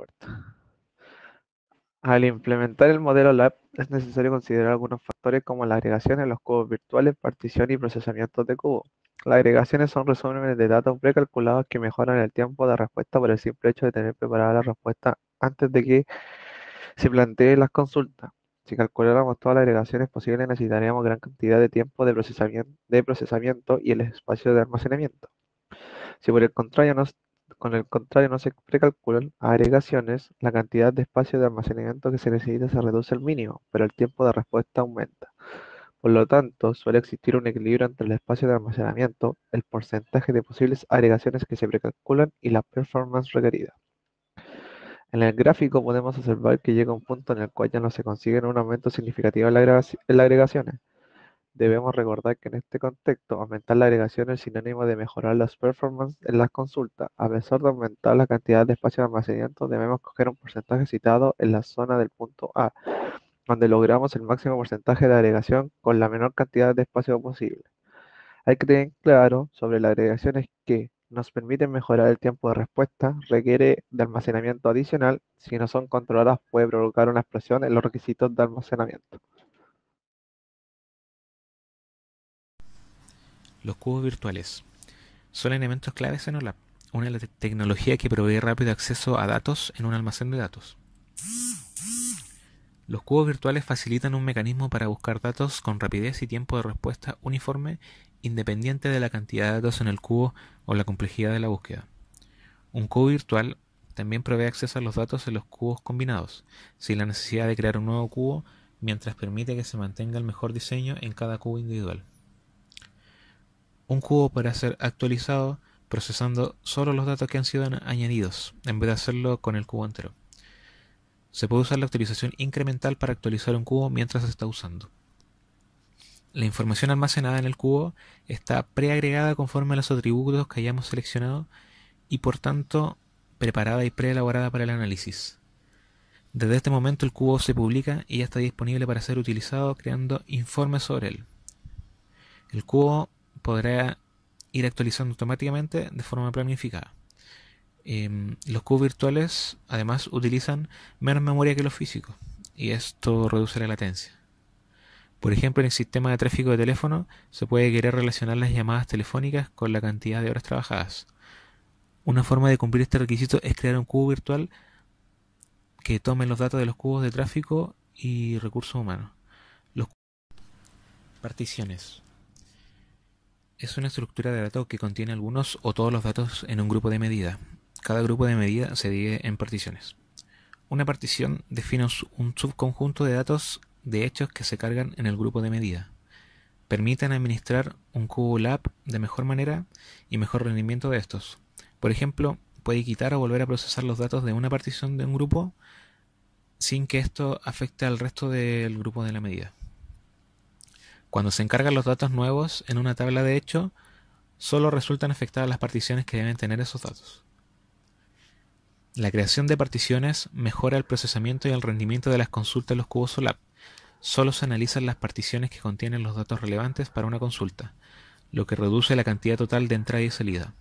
importa. Al implementar el modelo LAP es necesario considerar algunos factores como la agregación en los cubos virtuales, partición y procesamiento de cubos. Las agregaciones son resúmenes de datos precalculados que mejoran el tiempo de respuesta por el simple hecho de tener preparada la respuesta antes de que se planteen las consultas. Si calculáramos todas las agregaciones posibles, necesitaríamos gran cantidad de tiempo de procesamiento y el espacio de almacenamiento. Si con el contrario no se precalculan agregaciones, la cantidad de espacio de almacenamiento que se necesita se reduce al mínimo, pero el tiempo de respuesta aumenta. Por lo tanto, suele existir un equilibrio entre el espacio de almacenamiento, el porcentaje de posibles agregaciones que se precalculan y la performance requerida. En el gráfico podemos observar que llega un punto en el cual ya no se consigue un aumento significativo en las agregaciones. Debemos recordar que en este contexto, aumentar la agregación es sinónimo de mejorar las performances en las consultas. A pesar de aumentar la cantidad de espacio de almacenamiento, debemos coger un porcentaje citado en la zona del punto A, donde logramos el máximo porcentaje de agregación con la menor cantidad de espacio posible. Hay que tener claro sobre las agregaciones que nos permiten mejorar el tiempo de respuesta, requiere de almacenamiento adicional. Si no son controladas, puede provocar una explosión en los requisitos de almacenamiento. Los cubos virtuales son elementos claves en OLAP, una tecnología que provee rápido acceso a datos en un almacén de datos. Los cubos virtuales facilitan un mecanismo para buscar datos con rapidez y tiempo de respuesta uniforme, independiente de la cantidad de datos en el cubo o la complejidad de la búsqueda. Un cubo virtual también provee acceso a los datos en los cubos combinados, sin la necesidad de crear un nuevo cubo, mientras permite que se mantenga el mejor diseño en cada cubo individual. Un cubo podrá ser actualizado procesando solo los datos que han sido añadidos, en vez de hacerlo con el cubo entero. Se puede usar la actualización incremental para actualizar un cubo mientras se está usando. La información almacenada en el cubo está preagregada conforme a los atributos que hayamos seleccionado y por tanto preparada y preelaborada para el análisis. Desde este momento el cubo se publica y ya está disponible para ser utilizado creando informes sobre él. El cubo podrá ir actualizando automáticamente de forma planificada. Los cubos virtuales además utilizan menos memoria que los físicos y esto reduce la latencia. Por ejemplo, en el sistema de tráfico de teléfono se puede querer relacionar las llamadas telefónicas con la cantidad de horas trabajadas. Una forma de cumplir este requisito es crear un cubo virtual que tome los datos de los cubos de tráfico y recursos humanos. Particiones. Es una estructura de datos que contiene algunos o todos los datos en un grupo de medida. Cada grupo de medida se divide en particiones. Una partición define un subconjunto de datos de hechos que se cargan en el grupo de medida. Permiten administrar un cubo LAP de mejor manera y mejor rendimiento de estos. Por ejemplo, puede quitar o volver a procesar los datos de una partición de un grupo sin que esto afecte al resto del grupo de la medida. Cuando se encargan los datos nuevos en una tabla de hecho, solo resultan afectadas las particiones que deben tener esos datos. La creación de particiones mejora el procesamiento y el rendimiento de las consultas en los cubos OLAP. Solo se analizan las particiones que contienen los datos relevantes para una consulta, lo que reduce la cantidad total de entrada y salida.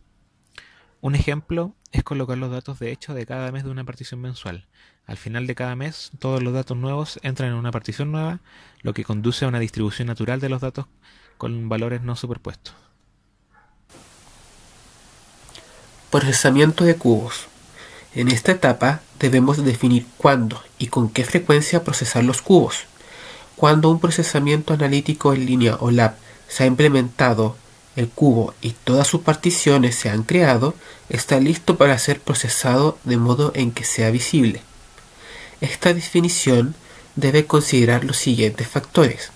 Un ejemplo es colocar los datos de hecho de cada mes de una partición mensual. Al final de cada mes, todos los datos nuevos entran en una partición nueva, lo que conduce a una distribución natural de los datos con valores no superpuestos. Procesamiento de cubos. En esta etapa debemos definir cuándo y con qué frecuencia procesar los cubos. Cuando un procesamiento analítico en línea OLAP se ha implementado, el cubo y todas sus particiones se han creado, está listo para ser procesado de modo en que sea visible. Esta definición debe considerar los siguientes factores.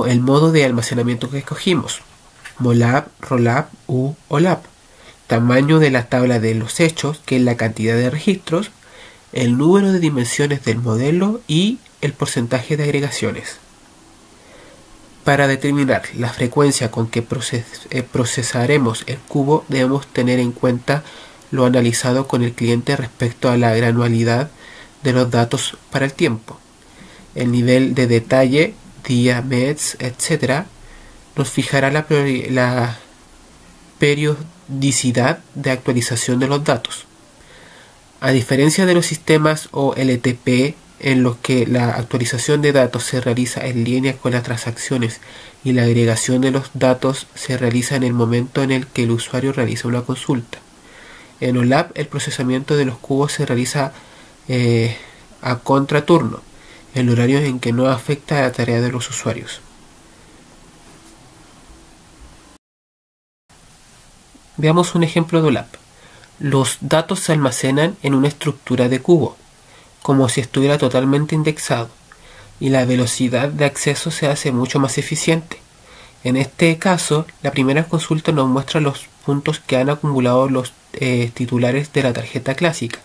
El modo de almacenamiento que escogimos, MOLAP, ROLAP u OLAP. Tamaño de la tabla de los hechos, que es la cantidad de registros, el número de dimensiones del modelo y el porcentaje de agregaciones. Para determinar la frecuencia con que procesaremos el cubo, debemos tener en cuenta lo analizado con el cliente respecto a la granularidad de los datos para el tiempo. El nivel de detalle, día, mes, etc. nos fijará la periodicidad de actualización de los datos. A diferencia de los sistemas OLTP, en los que la actualización de datos se realiza en línea con las transacciones y la agregación de los datos se realiza en el momento en el que el usuario realiza una consulta. En OLAP el procesamiento de los cubos se realiza a contraturno, en horarios en que no afecta a la tarea de los usuarios. Veamos un ejemplo de OLAP. Los datos se almacenan en una estructura de cubo, como si estuviera totalmente indexado, y la velocidad de acceso se hace mucho más eficiente. En este caso, la primera consulta nos muestra los puntos que han acumulado los titulares de la tarjeta clásica,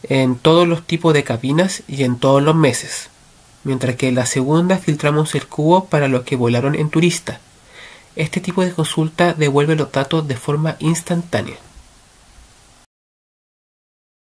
en todos los tipos de cabinas y en todos los meses, mientras que en la segunda filtramos el cubo para los que volaron en turista. Este tipo de consulta devuelve los datos de forma instantánea.